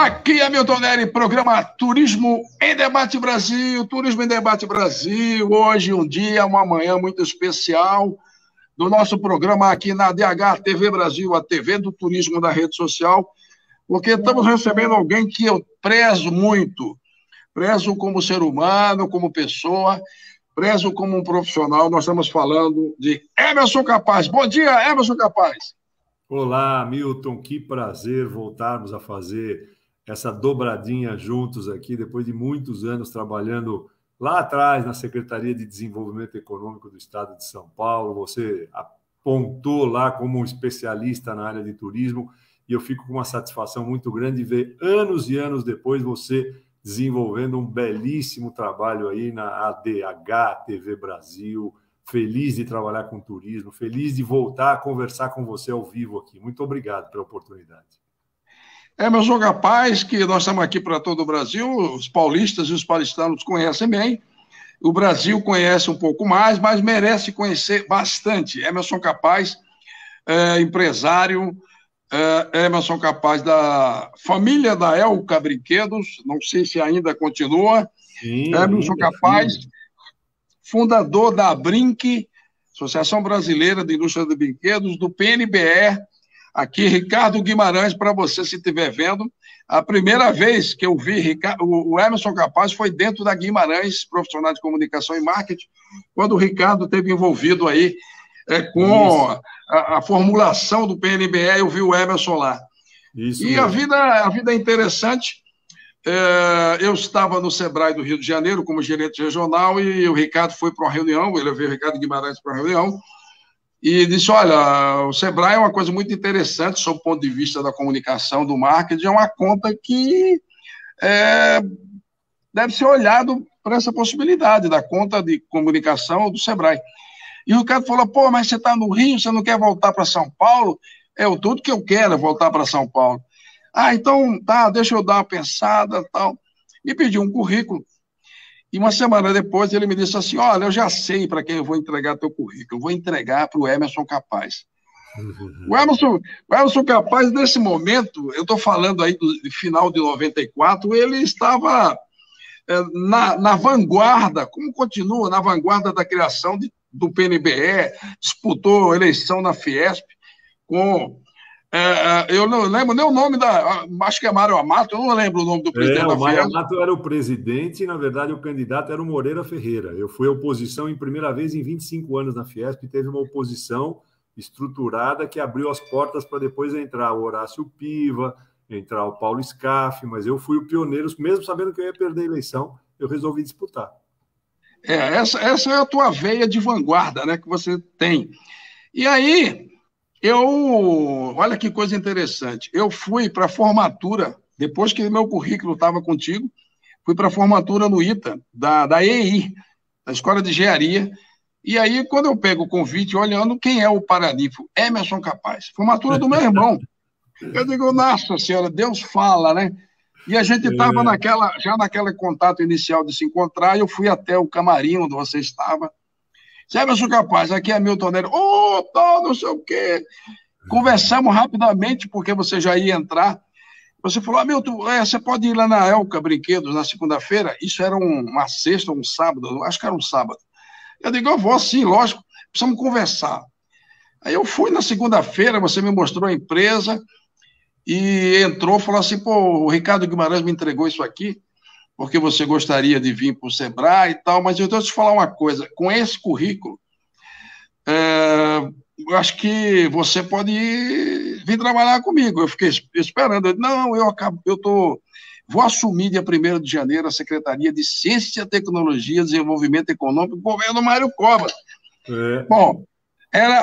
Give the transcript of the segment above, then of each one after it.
Aqui é Milton Neri, programa Turismo em Debate Brasil, Turismo em Debate Brasil. Hoje um dia, uma manhã muito especial do nosso programa aqui na DH TV Brasil, a TV do turismo da rede social, porque estamos recebendo alguém que eu prezo muito, prezo como ser humano, como pessoa, prezo como um profissional. Nós estamos falando de Emerson Capaz. Bom dia, Emerson Capaz. Olá, Milton, que prazer voltarmos a fazer essa dobradinha juntos aqui, depois de muitos anos trabalhando lá atrás na Secretaria de Desenvolvimento Econômico do Estado de São Paulo. Você apontou lá como um especialista na área de turismo e eu fico com uma satisfação muito grande de ver anos e anos depois você desenvolvendo um belíssimo trabalho aí na ADH TV Brasil. Feliz de trabalhar com turismo, feliz de voltar a conversar com você ao vivo aqui. Muito obrigado pela oportunidade. Emerson Capaz, que nós estamos aqui para todo o Brasil, os paulistas e os paulistanos conhecem bem, o Brasil conhece um pouco mais, mas merece conhecer bastante. Emerson Capaz, empresário, Emerson Capaz da família da Elka Brinquedos, não sei se ainda continua. Sim, Emerson Capaz, fundador da Brinque, Associação Brasileira de Indústria de Brinquedos, do PNBE. Aqui, Ricardo Guimarães, para você, se estiver vendo. A primeira vez que eu vi o Emerson Capaz foi dentro da Guimarães, profissional de comunicação e marketing, quando o Ricardo esteve envolvido aí com a formulação do PNBE, eu vi o Emerson lá. Isso e mesmo. A vida é interessante. Eu estava no Sebrae do Rio de Janeiro como gerente regional e o Ricardo foi para uma reunião, ele veio o Ricardo Guimarães para uma reunião, e disse, olha, o Sebrae é uma coisa muito interessante sob o ponto de vista da comunicação, do marketing, é uma conta que deve ser olhado para essa possibilidade da conta de comunicação do Sebrae. E o Ricardo falou, pô, mas você está no Rio, você não quer voltar para São Paulo? Tudo que eu quero é voltar para São Paulo. Então, tá, deixa eu dar uma pensada e tal. Me pediu um currículo. E uma semana depois ele me disse assim, olha, eu já sei para quem eu vou entregar teu currículo. Eu vou entregar para o Emerson Capaz. O Emerson Capaz, nesse momento, eu estou falando aí do final de 94, ele estava na vanguarda, como continua, na vanguarda da criação do PNBE, disputou eleição na Fiesp com... eu não lembro nem o nome acho que é Mário Amato, eu não lembro o nome do presidente da Fiesp. O Mário Amato era o presidente e, na verdade, o candidato era o Moreira Ferreira. Eu fui oposição em primeira vez em 25 anos na Fiesp, teve uma oposição estruturada que abriu as portas para depois entrar o Horácio Piva, entrar o Paulo Scaff, mas eu fui o pioneiro, mesmo sabendo que eu ia perder a eleição, eu resolvi disputar. Essa é a tua veia de vanguarda, né, que você tem. E aí... olha que coisa interessante, eu fui para a formatura, depois que meu currículo estava contigo, fui para a formatura no ITA, da EI, da Escola de Engenharia, e aí quando eu pego o convite, olhando quem é o paraninfo, Emerson Capaz, formatura do meu irmão, eu digo, nossa senhora, Deus fala, né? E a gente estava já naquele contato inicial de se encontrar, e eu fui até o camarim onde você estava. Emerson Capaz, aqui é Milton Neri. Não sei o quê. Conversamos rapidamente, porque você já ia entrar. Você falou, Milton, você pode ir lá na Elka Brinquedos na segunda-feira? Isso era uma sexta ou um sábado, acho que era um sábado. Eu digo, eu vou sim, lógico, precisamos conversar. Aí eu fui na segunda-feira, você me mostrou a empresa e entrou, falou assim, pô, o Ricardo Guimarães me entregou isso aqui, porque você gostaria de vir para o Sebrae e tal, mas eu tenho que te falar uma coisa, com esse currículo, eu acho que você pode vir trabalhar comigo. Eu fiquei esperando, eu disse, não, vou assumir dia 1º de janeiro a Secretaria de Ciência, Tecnologia, Desenvolvimento Econômico do governo Mário Covas. Bom,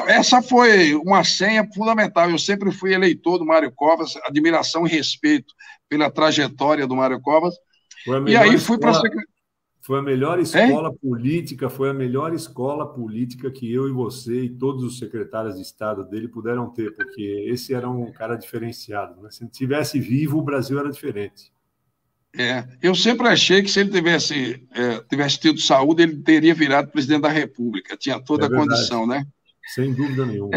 essa foi uma senha fundamental, eu sempre fui eleitor do Mário Covas, admiração e respeito pela trajetória do Mário Covas. E aí fui para a Secretaria. Foi a melhor escola política, foi a melhor escola política que eu e você e todos os secretários de Estado dele puderam ter, porque esse era um cara diferenciado, né? Se ele estivesse vivo, o Brasil era diferente. Eu sempre achei que se ele tivesse tido saúde, ele teria virado presidente da República, tinha toda a condição, né? Sem dúvida nenhuma.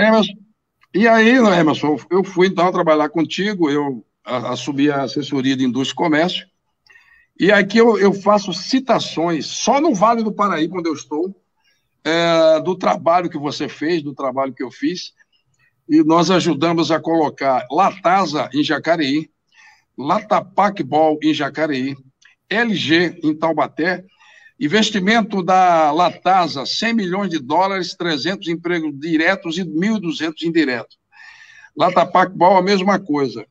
E aí, Emerson, eu fui então trabalhar contigo, eu assumi a assessoria de indústria e comércio, e aqui eu faço citações, só no Vale do Paraíba, onde eu estou, do trabalho que você fez, do trabalho que eu fiz, e nós ajudamos a colocar Latasa em Jacareí, Latapacbol em Jacareí, LG em Taubaté, investimento da Latasa, 100 milhões de dólares, 300 empregos diretos e 1.200 indiretos. Latapacbol, a mesma coisa.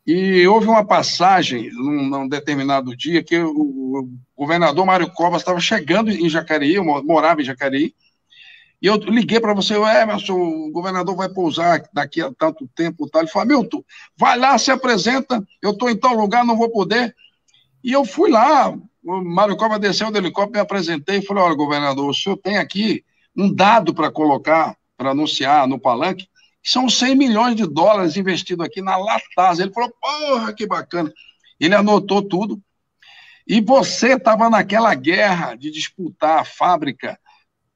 E houve uma passagem, num determinado dia, que o governador Mário Covas estava chegando em Jacareí, eu morava em Jacareí, e eu liguei para você, Emerson, o governador vai pousar daqui a tanto tempo, tal. Ele falou, Milton, vai lá, se apresenta, eu estou em tal lugar, não vou poder. E eu fui lá, o Mário Covas desceu do helicóptero, me apresentei e falei, olha, governador, o senhor tem aqui um dado para colocar, para anunciar no palanque, que são 100 milhões de dólares investidos aqui na Latasa. Ele falou, porra, que bacana. Ele anotou tudo. E você estava naquela guerra de disputar a fábrica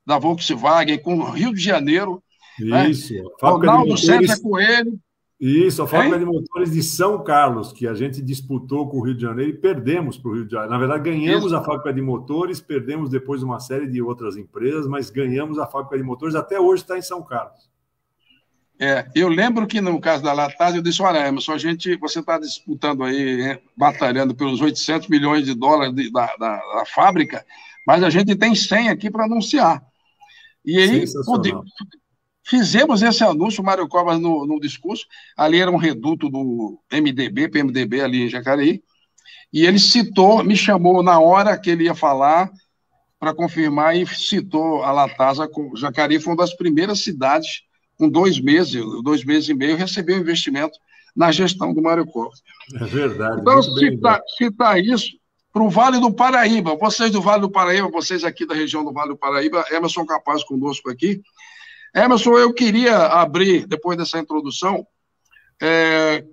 da Volkswagen com o Rio de Janeiro. Isso, né? Ronaldo César Coelho. Isso, a fábrica de motores de São Carlos, que a gente disputou com o Rio de Janeiro e perdemos para o Rio de Janeiro. Na verdade, ganhamos a fábrica de motores, perdemos depois uma série de outras empresas, mas ganhamos a fábrica de motores, até hoje está em São Carlos. Eu lembro que no caso da Latasa, eu disse, olha, Emerson, você está disputando aí, batalhando pelos 800 milhões de dólares da fábrica, mas a gente tem 100 aqui para anunciar. E aí, fizemos esse anúncio, o Mário Covas no discurso, ali era um reduto do PMDB ali em Jacareí, e ele citou, me chamou na hora que ele ia falar para confirmar e citou a Latasa. Jacareí foi uma das primeiras cidades, com 2 meses e meio, recebeu investimento na gestão do Mário Covas. É verdade. Então, citar isso para o Vale do Paraíba, vocês do Vale do Paraíba, vocês aqui da região do Vale do Paraíba, Emerson Capaz conosco aqui. Emerson, eu queria abrir, depois dessa introdução,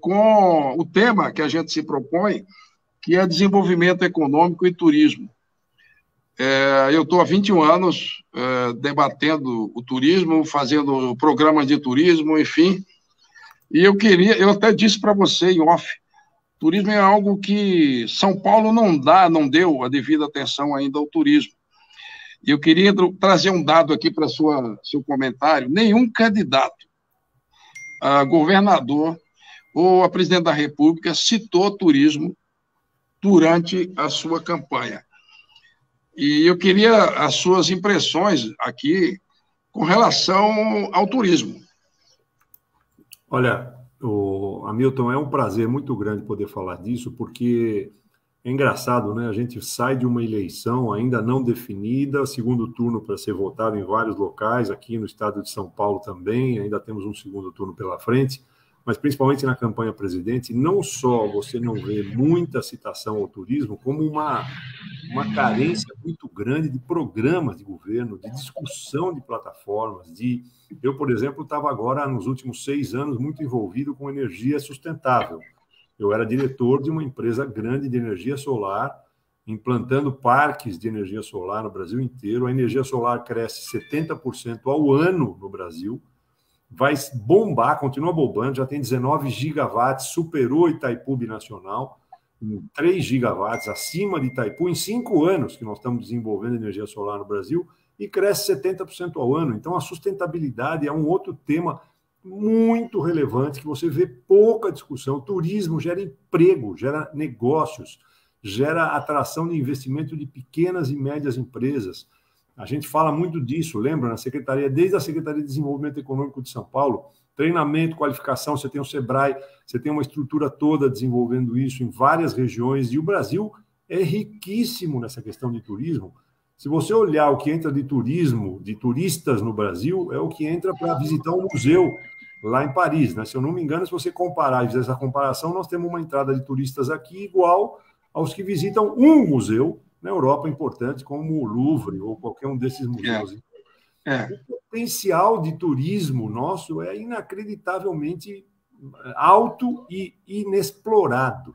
com o tema que a gente se propõe, que é desenvolvimento econômico e turismo. Eu estou há 21 anos debatendo o turismo, fazendo programas de turismo, enfim, e eu até disse para você em off, turismo é algo que São Paulo não deu a devida atenção ainda ao turismo. E eu queria trazer um dado aqui para seu comentário. Nenhum candidato a governador ou a presidente da República citou turismo durante a sua campanha. E eu queria as suas impressões aqui com relação ao turismo. Olha, Hamilton, é um prazer muito grande poder falar disso, porque é engraçado, né? A gente sai de uma eleição ainda não definida, segundo turno para ser votado em vários locais, aqui no estado de São Paulo também, ainda temos um segundo turno pela frente, mas principalmente na campanha presidente, não só você não vê muita citação ao turismo, como uma carência muito grande de programas de governo, de discussão de plataformas, Eu, por exemplo, estava agora, nos últimos 6 anos, muito envolvido com energia sustentável. Eu era diretor de uma empresa grande de energia solar, implantando parques de energia solar no Brasil inteiro. A energia solar cresce 70% ao ano no Brasil, vai bombar, continua bombando, já tem 19 gigawatts, superou Itaipu Binacional, 3 gigawatts, acima de Itaipu, em 5 anos que nós estamos desenvolvendo energia solar no Brasil, e cresce 70% ao ano. Então, a sustentabilidade é um outro tema muito relevante, que você vê pouca discussão. O turismo gera emprego, gera negócios, gera atração de investimento de pequenas e médias empresas. A gente fala muito disso, lembra? Na Secretaria, desde a Secretaria de Desenvolvimento Econômico de São Paulo, treinamento, qualificação, você tem o Sebrae, você tem uma estrutura toda desenvolvendo isso em várias regiões, e o Brasil é riquíssimo nessa questão de turismo. Se você olhar o que entra de turismo, de turistas no Brasil, é o que entra para visitar um museu lá em Paris, né? Se eu não me engano, se você comparar e fizer essa comparação, nós temos uma entrada de turistas aqui igual aos que visitam um museu na Europa importante, como o Louvre ou qualquer um desses museus. O potencial de turismo nosso é inacreditavelmente alto e inexplorado.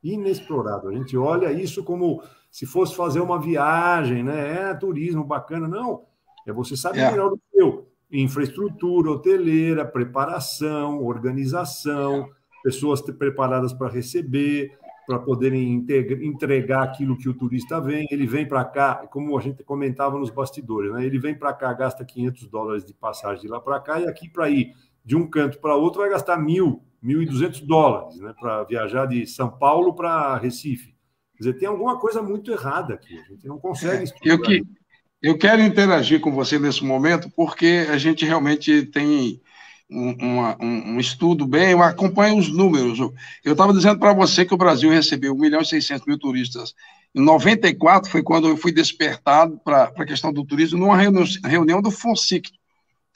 Inexplorado. A gente olha isso como se fosse fazer uma viagem, né? Turismo bacana. Não, você sabe melhor do que eu. Infraestrutura hoteleira, preparação, organização, pessoas preparadas para receber, para poderem entregar aquilo que o turista vem. Ele vem para cá, como a gente comentava nos bastidores, né? Ele vem para cá, gasta $500 de passagem de lá para cá, e aqui para ir de um canto para outro vai gastar $1.200, né? Para viajar de São Paulo para Recife. Quer dizer, tem alguma coisa muito errada aqui. A gente não consegue estruturar. Eu quero interagir com você nesse momento, porque a gente realmente tem um estudo bem, eu acompanho os números. Eu estava dizendo para você que o Brasil recebeu 1.600.000 turistas. Em 94 foi quando eu fui despertado para a questão do turismo, numa reunião do FONSIC,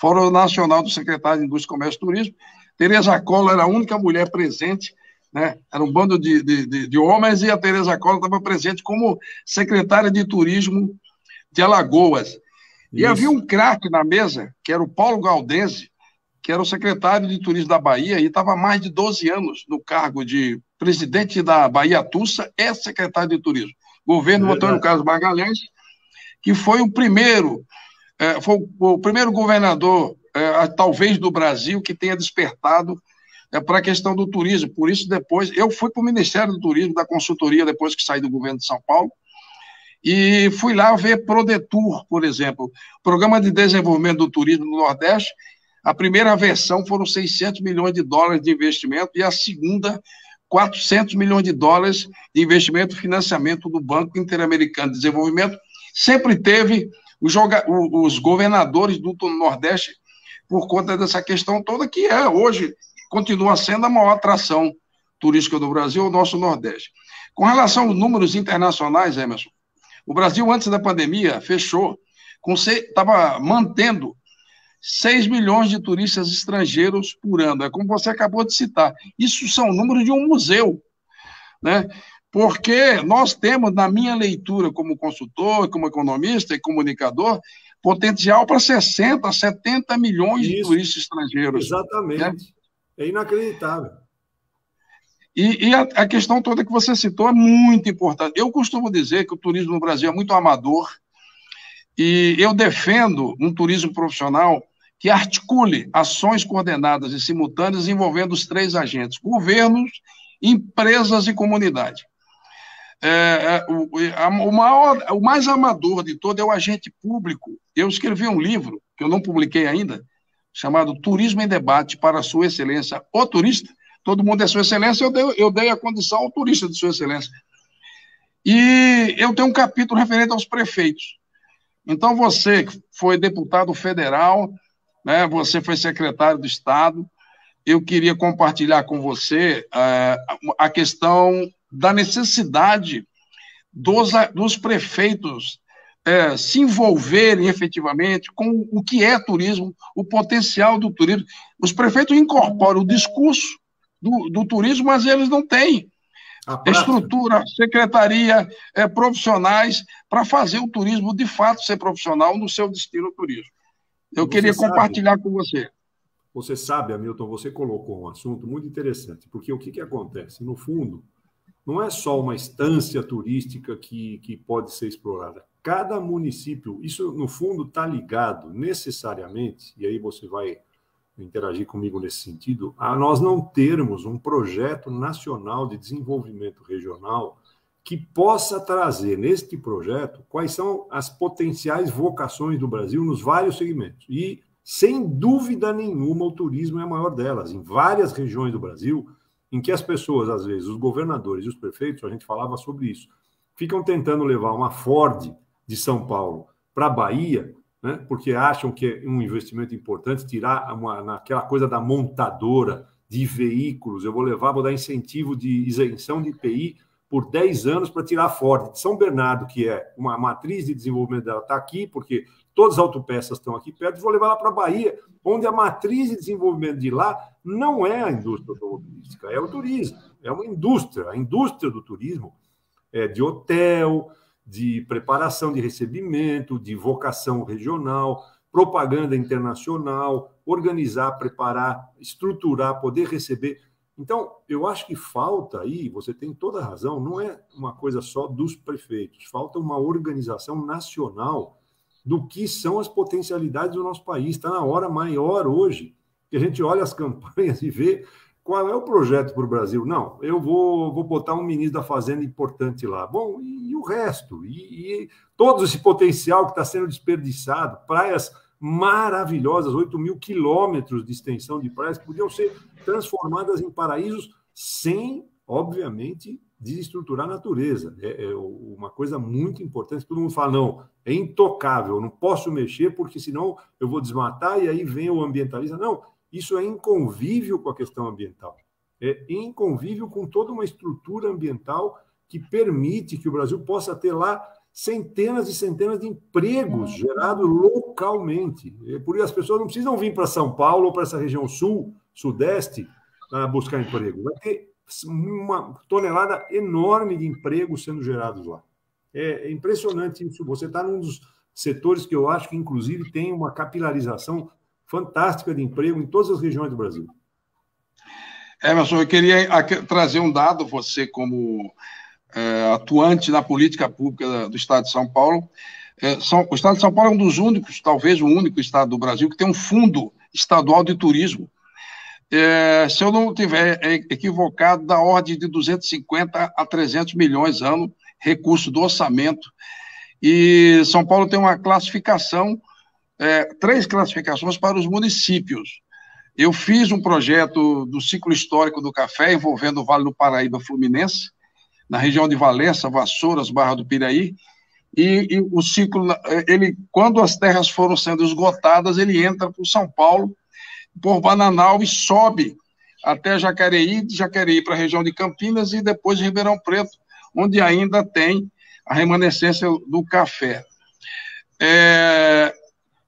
Fórum Nacional do Secretário de Indústria, Comércio e Turismo. Tereza Collor era a única mulher presente, né? Era um bando de homens, e a Tereza Collor estava presente como secretária de Turismo de Alagoas. Isso. E havia um craque na mesa, que era o Paulo Galdense, que era o secretário de Turismo da Bahia, e estava há mais de 12 anos no cargo de presidente da Bahia Tussa e secretário de Turismo. Governo Antônio Carlos Magalhães, que foi o primeiro governador, talvez, do Brasil, que tenha despertado para a questão do turismo. Por isso, depois, eu fui para o Ministério do Turismo, da consultoria, depois que saí do governo de São Paulo, e fui lá ver Prodetur, por exemplo, Programa de Desenvolvimento do Turismo no Nordeste. A primeira versão foram $600 milhões de investimento, e a segunda, $400 milhões de investimento e financiamento do Banco Interamericano de Desenvolvimento. Sempre teve os governadores do Nordeste, por conta dessa questão toda, que hoje continua sendo a maior atração turística do Brasil, o nosso Nordeste. Com relação aos números internacionais, Emerson, o Brasil, antes da pandemia, estava mantendo 6 milhões de turistas estrangeiros por ano. É como você acabou de citar. Isso são números de um museu, né? Porque nós temos, na minha leitura como consultor, como economista e comunicador, potencial para 60, 70 milhões de turistas estrangeiros. Exatamente. Né? É inacreditável. E a questão toda que você citou é muito importante. Eu costumo dizer que o turismo no Brasil é muito amador, e eu defendo um turismo profissional que articule ações coordenadas e simultâneas envolvendo os 3 agentes: governos, empresas e comunidade. O mais amador de todo é o agente público. Eu escrevi um livro, que eu não publiquei ainda, chamado Turismo em Debate para Sua Excelência, o Turista. Todo mundo é Sua Excelência, eu dei a condição ao turista de Sua Excelência. E eu tenho um capítulo referente aos prefeitos. Então, você que foi deputado federal, né, você foi secretário do Estado, eu queria compartilhar com você a questão da necessidade dos prefeitos se envolverem efetivamente com o que é turismo, o potencial do turismo. Os prefeitos incorporam o discurso do turismo, mas eles não têm estrutura, secretaria, profissionais para fazer o turismo de fato ser profissional no seu destino turístico. Eu queria compartilhar com você. Você sabe, Hamilton, você colocou um assunto muito interessante, porque o que acontece? No fundo, não é só uma estância turística que pode ser explorada. Cada município, isso no fundo está ligado necessariamente, e aí você vai interagir comigo nesse sentido, a nós não termos um projeto nacional de desenvolvimento regional que possa trazer neste projeto quais são as potenciais vocações do Brasil nos vários segmentos. E, sem dúvida nenhuma, o turismo é a maior delas. Em várias regiões do Brasil, em que as pessoas, às vezes, os governadores e os prefeitos, a gente falava sobre isso, ficam tentando levar uma Ford de São Paulo para a Bahia, né, porque acham que é um investimento importante tirar naquela coisa da montadora de veículos. Eu vou dar incentivo de isenção de IPI por 10 anos para tirar a Ford de São Bernardo, que é uma matriz de desenvolvimento dela, está aqui, porque todas as autopeças estão aqui perto, e vou levar lá para a Bahia, onde a matriz de desenvolvimento de lá não é a indústria automobilística, é o turismo, é uma indústria. A indústria do turismo é de hotel, de preparação de recebimento, de vocação regional, propaganda internacional, organizar, preparar, estruturar, poder receber. Então, eu acho que falta aí, você tem toda a razão, não é uma coisa só dos prefeitos, falta uma organização nacional do que são as potencialidades do nosso país. Está na hora maior hoje que a gente olha as campanhas e vê qual é o projeto para o Brasil? Não, eu vou botar um ministro da Fazenda importante lá. Bom, e o resto? E todo esse potencial que está sendo desperdiçado, praias maravilhosas, 8.000 quilômetros de extensão de praias que podiam ser transformadas em paraísos sem, obviamente, desestruturar a natureza. É uma coisa muito importante. Todo mundo fala, não, é intocável, não posso mexer porque senão eu vou desmatar e aí vem o ambientalista. Não, isso é inconvível com a questão ambiental. É inconvível com toda uma estrutura ambiental que permite que o Brasil possa ter lá centenas e centenas de empregos gerados localmente. Por isso as pessoas não precisam vir para São Paulo ou para essa região sul, sudeste, para buscar emprego. Vai ter uma tonelada enorme de empregos sendo gerados lá. É impressionante isso. Você está num dos setores que eu acho que, inclusive, tem uma capilarização fantástica de emprego em todas as regiões do Brasil. Emerson, eu queria trazer um dado, você como atuante na política pública do Estado de São Paulo. O Estado de São Paulo é um dos únicos, talvez o único estado do Brasil, que tem um fundo estadual de turismo. Se eu não estiver equivocado, da ordem de 250 a 300 milhões ano, recurso do orçamento. E São Paulo tem uma classificação, 3 classificações para os municípios. Eu fiz um projeto do ciclo histórico do café envolvendo o Vale do Paraíba Fluminense, na região de Valença, Vassouras, Barra do Piraí, e o ciclo, quando as terras foram sendo esgotadas, ele entra por São Paulo, por Bananal e sobe até Jacareí, de Jacareí para a região de Campinas e depois Ribeirão Preto, onde ainda tem a remanescência do café.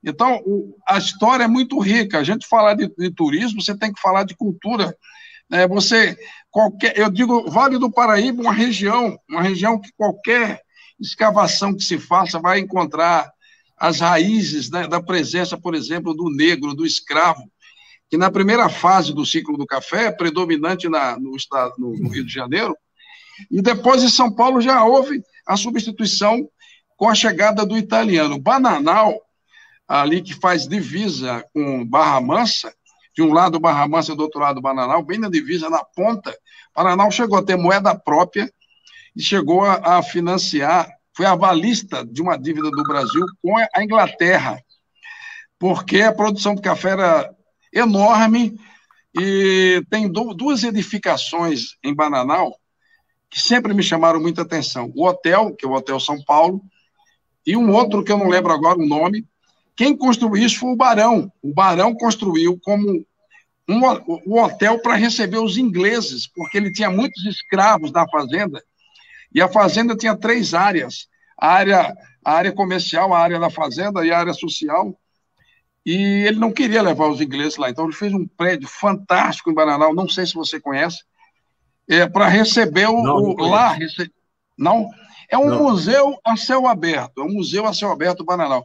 Então, a história é muito rica. A gente falar de turismo, você tem que falar de cultura. Eu digo, Vale do Paraíba, uma região que qualquer escavação que se faça vai encontrar as raízes, né, da presença, por exemplo, do negro, do escravo, que na primeira fase do ciclo do café é predominante no Rio de Janeiro, e depois em São Paulo já houve a substituição com a chegada do italiano. Bananal, ali que faz divisa com Barra Mansa, de um lado Barra Mansa e do outro lado Bananal, bem na divisa, na ponta, Bananal chegou a ter moeda própria e chegou a financiar, foi avalista de uma dívida do Brasil com a Inglaterra, porque a produção de café era enorme e tem 2 edificações em Bananal que sempre me chamaram muita atenção. O hotel, que é o Hotel São Paulo, e um outro que eu não lembro agora o nome. Quem construiu isso foi o Barão. O Barão construiu como um hotel para receber os ingleses, porque ele tinha muitos escravos na fazenda, e a fazenda tinha 3 áreas, a área comercial, a área da fazenda e a área social, e ele não queria levar os ingleses lá, então ele fez um prédio fantástico em Bananal, não sei se você conhece, para receber Não? É um museu a céu aberto, Bananal,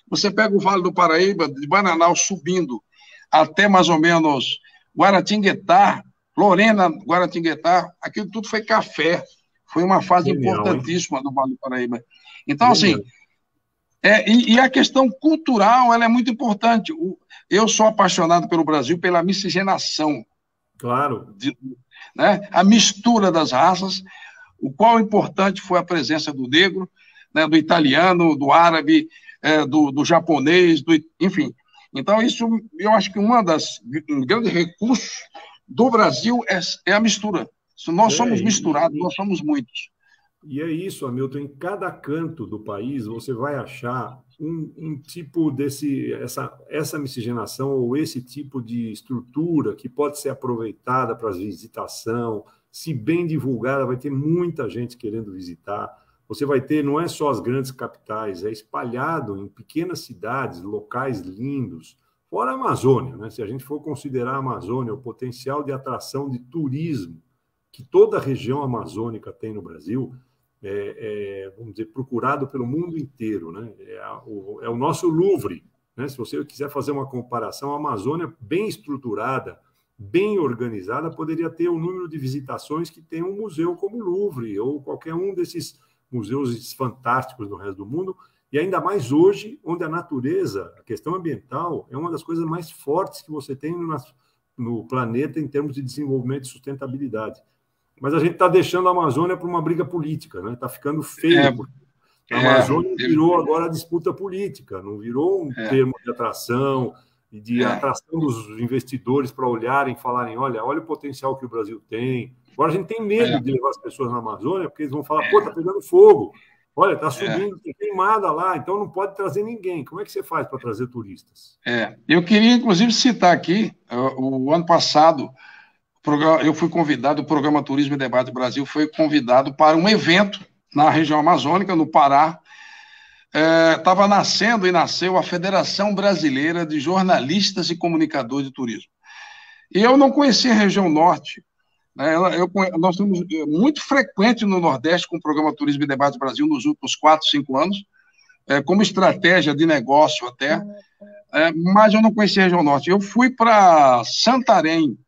você pega o Vale do Paraíba, de Bananal subindo até mais ou menos Guaratinguetá, Lorena, Guaratinguetá, aquilo tudo foi café, foi uma fase importantíssima do Vale do Paraíba. Então, assim, e a questão cultural, ela é muito importante. Eu sou apaixonado pelo Brasil pela miscigenação. Claro. Né? A mistura das raças, o qual importante foi a presença do negro, né, do italiano, do árabe, do japonês, enfim. Então, isso, eu acho que um grande recurso do Brasil é a mistura. Nós somos misturados, nós somos muitos. E é isso, Hamilton, em cada canto do país você vai achar um tipo essa miscigenação ou esse tipo de estrutura que pode ser aproveitada para visitação, se bem divulgada, vai ter muita gente querendo visitar. Você vai ter, não é só as grandes capitais, é espalhado em pequenas cidades, locais lindos, fora a Amazônia, né? Se a gente for considerar a Amazônia, o potencial de atração de turismo que toda a região amazônica tem no Brasil, vamos dizer, procurado pelo mundo inteiro, né? É o nosso Louvre, né? Se você quiser fazer uma comparação, a Amazônia bem estruturada, bem organizada, poderia ter o número de visitações que tem um museu como o Louvre ou qualquer um desses museus fantásticos no resto do mundo, e ainda mais hoje, onde a natureza, a questão ambiental, é uma das coisas mais fortes que você tem no planeta em termos de desenvolvimento e sustentabilidade. Mas a gente está deixando a Amazônia para uma briga política, né? Está ficando feio. A Amazônia virou agora disputa política, não virou um termo de atração e de atração dos investidores para olharem e falarem, olha o potencial que o Brasil tem. Agora a gente tem medo de levar as pessoas na Amazônia, porque eles vão falar, pô, está pegando fogo, olha, está subindo, tem queimada lá, então não pode trazer ninguém. Como é que você faz para trazer turistas? Eu queria, inclusive, citar aqui, o ano passado, eu fui convidado, o programa Turismo e Debate Brasil foi convidado para um evento na região amazônica, no Pará. Estava nascendo e nasceu a Federação Brasileira de Jornalistas e Comunicadores de Turismo. E eu não conhecia a região norte, né? Nós somos muito frequentes no Nordeste com o programa Turismo e Debate Brasil nos últimos 4, 5 anos, como estratégia de negócio até, mas eu não conhecia a região norte. Eu fui para Santarém.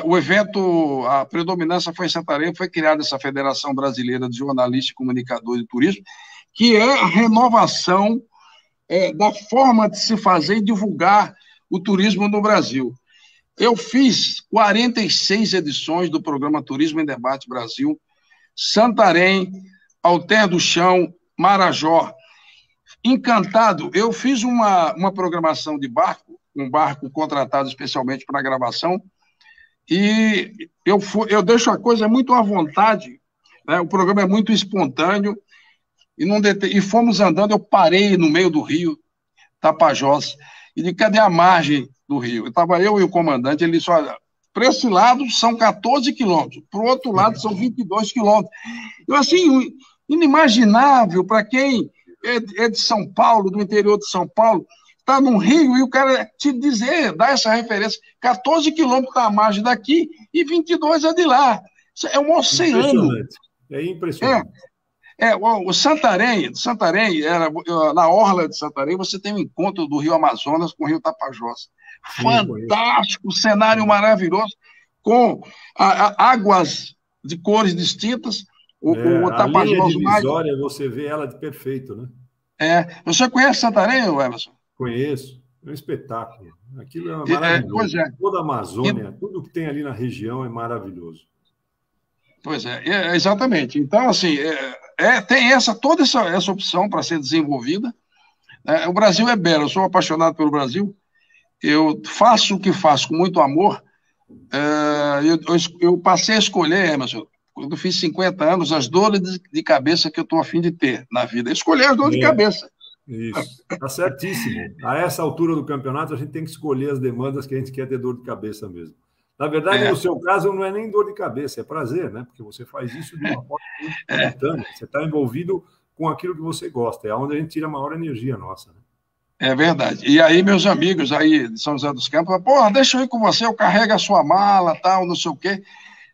O evento, a predominância foi em Santarém, foi criada essa Federação Brasileira de Jornalistas e Comunicadores de Turismo, que é a renovação da forma de se fazer e divulgar o turismo no Brasil. Eu fiz 46 edições do programa Turismo em Debate Brasil, Santarém, Alter do Chão, Marajó. Encantado, eu fiz uma programação de barco, um barco contratado especialmente para a gravação, e eu deixo a coisa muito à vontade, né? O programa é muito espontâneo, e fomos andando, eu parei no meio do rio, Tapajós, e de cadê a margem do rio? Estava eu e o comandante, ele disse, olha, para esse lado são 14 quilômetros, para o outro lado são 22 quilômetros. Eu, assim, inimaginável para quem é de São Paulo, do interior de São Paulo, está num rio e o cara te dizer, dar essa referência, 14 quilômetros da margem daqui e 22 é de lá. É um oceano. É impressionante. O Santarém era, na orla de Santarém, você tem um encontro do Rio Amazonas com o Rio Tapajós. Fantástico, cenário maravilhoso, com águas de cores distintas. O Tapajós, a linha divisória, você vê ela de perfeito, né? Você conhece Santarém, Emerson? Conheço. É um espetáculo. Aquilo é maravilhoso. Toda a Amazônia, tudo que tem ali na região é maravilhoso. Pois exatamente. Então, assim, tem toda essa opção para ser desenvolvida. O Brasil é belo, eu sou apaixonado pelo Brasil, eu faço o que faço com muito amor. Eu passei a escolher, Emerson, quando eu fiz 50 anos, as dores de cabeça que eu estou a fim de ter na vida. Escolher as dores de cabeça. Isso, está certíssimo. A essa altura do campeonato, a gente tem que escolher as demandas que a gente quer ter dor de cabeça mesmo. Na verdade, no seu caso, não é nem dor de cabeça, é prazer, né? Porque você faz isso de uma forma muito espontânea. Você está envolvido com aquilo que você gosta, é onde a gente tira a maior energia nossa. Né? É verdade. E aí, meus amigos aí de São José dos Campos, porra, deixa eu ir com você, eu carrego a sua mala, tal, não sei o quê.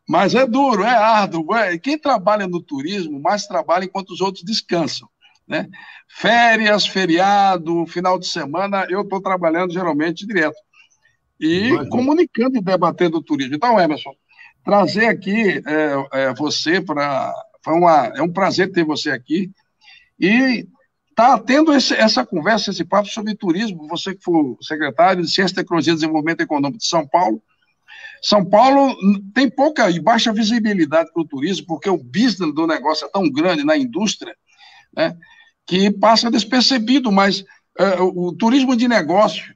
Mas é duro, é árduo. Quem trabalha no turismo, mais trabalha enquanto os outros descansam, né? Férias, feriado, final de semana, eu estou trabalhando geralmente direto. E comunicando e debatendo o turismo. Então, Emerson, trazer aqui você para... É um prazer ter você aqui. E está tendo essa conversa, esse papo sobre turismo. Você que foi secretário de Ciência, Tecnologia e Desenvolvimento Econômico de São Paulo. São Paulo tem pouca e baixa visibilidade para o turismo, porque o business do negócio é tão grande na indústria, né, que passa despercebido, mas o turismo de negócio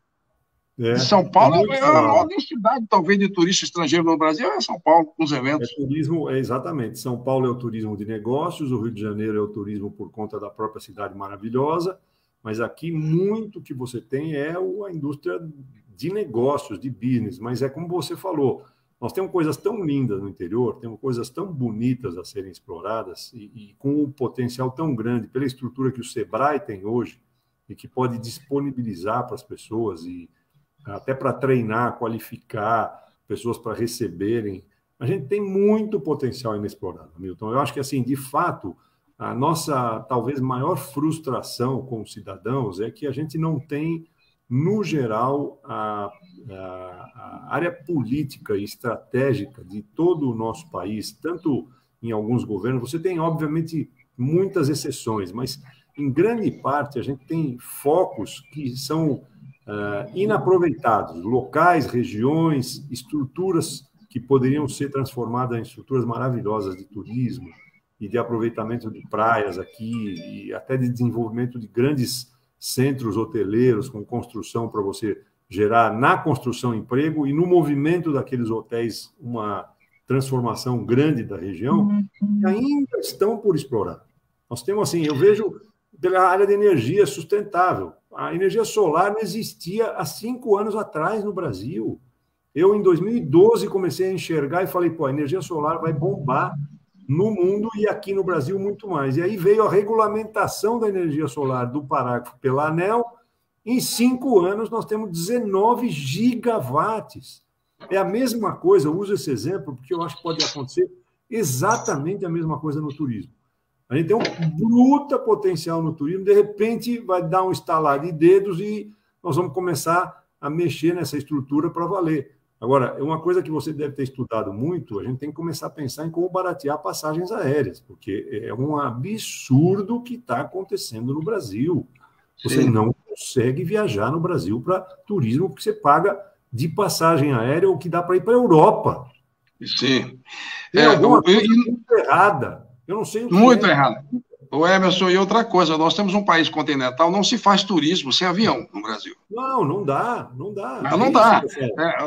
de São Paulo é a maior densidade, talvez, de turista estrangeiro no Brasil, é São Paulo, com os eventos. Turismo, exatamente. São Paulo é o turismo de negócios, o Rio de Janeiro é o turismo por conta da própria cidade maravilhosa, mas aqui muito que você tem é a indústria de negócios, de business, mas é como você falou, nós temos coisas tão lindas no interior, temos coisas tão bonitas a serem exploradas e com um potencial tão grande pela estrutura que o Sebrae tem hoje e que pode disponibilizar para as pessoas e até para treinar, qualificar pessoas para receberem. A gente tem muito potencial inexplorado, Milton. Eu acho que, assim, de fato, a nossa talvez maior frustração como cidadãos é que a gente não tem, no geral, a área política e estratégica de todo o nosso país, tanto em alguns governos, você tem, obviamente, muitas exceções, mas, em grande parte, a gente tem focos que são inaproveitados, locais, regiões, estruturas que poderiam ser transformadas em estruturas maravilhosas de turismo e de aproveitamento de praias aqui, e até de desenvolvimento de grandes centros hoteleiros com construção para você gerar na construção emprego e no movimento daqueles hotéis uma transformação grande da região, que ainda estão por explorar. Nós temos, assim, eu vejo pela área de energia sustentável. A energia solar não existia há 5 anos atrás no Brasil. Eu, em 2012, comecei a enxergar e falei, pô, a energia solar vai bombar no mundo e aqui no Brasil muito mais. E aí veio a regulamentação da energia solar do parágrafo pela ANEEL. Em 5 anos, nós temos 19 gigawatts. É a mesma coisa, eu uso esse exemplo porque eu acho que pode acontecer exatamente a mesma coisa no turismo. A gente tem um bruta potencial no turismo, de repente vai dar um estalar de dedos e nós vamos começar a mexer nessa estrutura para valer. Agora, uma coisa que você deve ter estudado muito, a gente tem que começar a pensar em como baratear passagens aéreas, porque é um absurdo o que está acontecendo no Brasil. Você Sim. não consegue viajar no Brasil para turismo, porque você paga de passagem aérea o que dá para ir para a Europa. Sim. Tem alguma coisa muito errada. Eu não sei o que muito errado. O Emerson, e outra coisa, nós temos um país continental, não se faz turismo sem avião no Brasil. Não dá. Não dá.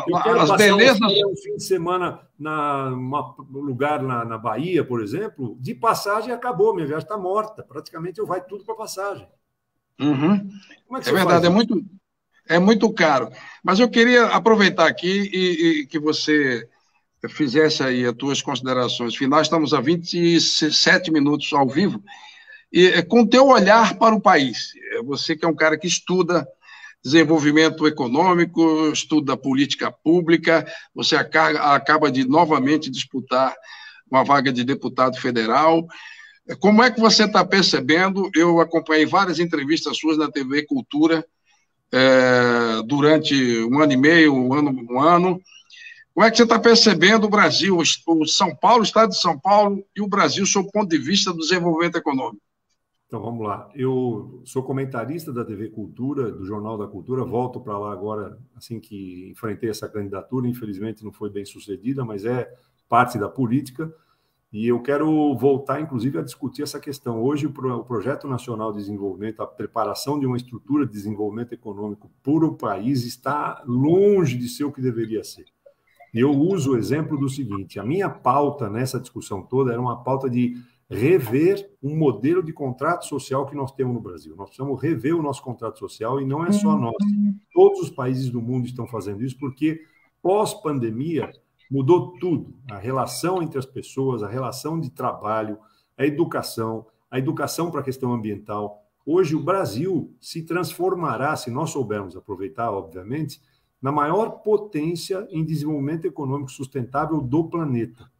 Eu quero as belezas... um fim de semana num lugar na Bahia, por exemplo, de passagem acabou, minha viagem está morta. Praticamente eu vai tudo para passagem. Uhum. Como é que verdade, é muito caro. Mas eu queria aproveitar aqui e que você fizesse aí as tuas considerações finais. Estamos a 27 minutos ao vivo. E com teu olhar para o país, você que é um cara que estuda desenvolvimento econômico, estuda política pública, você acaba de novamente disputar uma vaga de deputado federal. Como é que você está percebendo? Eu acompanhei várias entrevistas suas na TV Cultura durante 1 ano e meio, um ano. Como é que você está percebendo o Brasil, o São Paulo, o estado de São Paulo e o Brasil, sob o ponto de vista do desenvolvimento econômico? Então, vamos lá. Eu sou comentarista da TV Cultura, do Jornal da Cultura, volto para lá agora, assim que enfrentei essa candidatura, infelizmente não foi bem sucedida, mas é parte da política, e eu quero voltar, inclusive, a discutir essa questão. Hoje, o Projeto Nacional de Desenvolvimento, a preparação de uma estrutura de desenvolvimento econômico para o país está longe de ser o que deveria ser. E eu uso o exemplo do seguinte, a minha pauta nessa discussão toda era uma pauta de rever um modelo de contrato social que nós temos no Brasil. Nós precisamos rever o nosso contrato social e não é só nós. Todos os países do mundo estão fazendo isso porque, pós-pandemia, mudou tudo. A relação entre as pessoas, a relação de trabalho, a educação para a questão ambiental. Hoje, o Brasil se transformará, se nós soubermos aproveitar, obviamente, na maior potência em desenvolvimento econômico sustentável do planeta.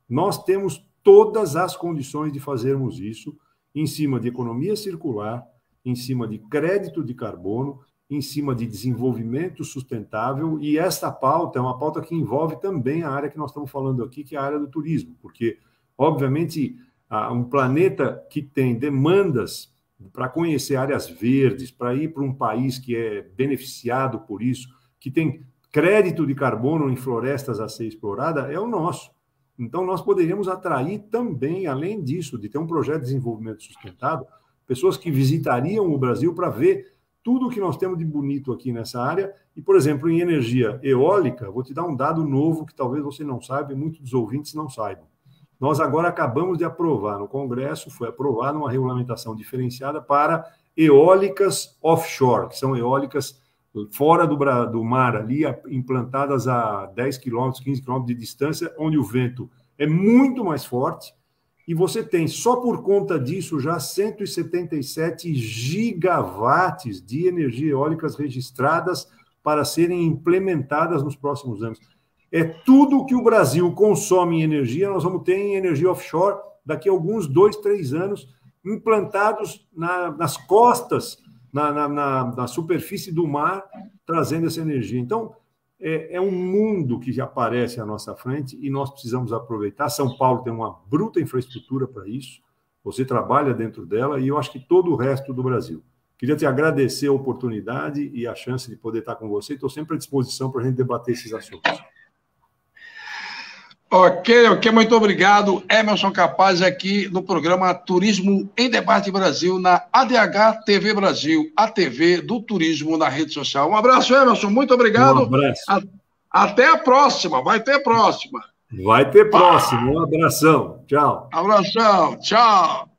Nós temos todas as condições de fazermos isso em cima de economia circular, em cima de crédito de carbono, em cima de desenvolvimento sustentável, e essa pauta é uma pauta que envolve também a área que nós estamos falando aqui, que é a área do turismo, porque, obviamente, um planeta que tem demandas para conhecer áreas verdes, para ir para um país que é beneficiado por isso, que tem crédito de carbono em florestas a ser explorada, é o nosso. Então, nós poderíamos atrair também, além disso, de ter um projeto de desenvolvimento sustentável, pessoas que visitariam o Brasil para ver tudo o que nós temos de bonito aqui nessa área. E, por exemplo, em energia eólica, vou te dar um dado novo que talvez você não saiba e muitos dos ouvintes não saibam. Nós agora acabamos de aprovar no Congresso, foi aprovada uma regulamentação diferenciada para eólicas offshore, que são eólicas fora do mar, ali implantadas a 10 quilômetros, 15 quilômetros de distância, onde o vento é muito mais forte, e você tem, só por conta disso, já 177 gigawatts de energia eólicas registradas para serem implementadas nos próximos anos. É tudo o que o Brasil consome em energia, nós vamos ter em energia offshore daqui a alguns 2, 3 anos, implantados nas costas, na superfície do mar, trazendo essa energia. Então, é um mundo que já aparece à nossa frente e nós precisamos aproveitar. São Paulo tem uma bruta infraestrutura para isso, você trabalha dentro dela e eu acho que todo o resto do Brasil. Queria te agradecer a oportunidade e a chance de poder estar com você. Estou sempre à disposição para a gente debater esses assuntos. Ok, muito obrigado. Emerson Capaz aqui no programa Turismo em Debate Brasil, na ADH TV Brasil, a TV do turismo na rede social. Um abraço, Emerson, muito obrigado. Um abraço. Até a próxima, vai ter próxima. Vai ter próxima. Um abração. Tchau. Abração, tchau.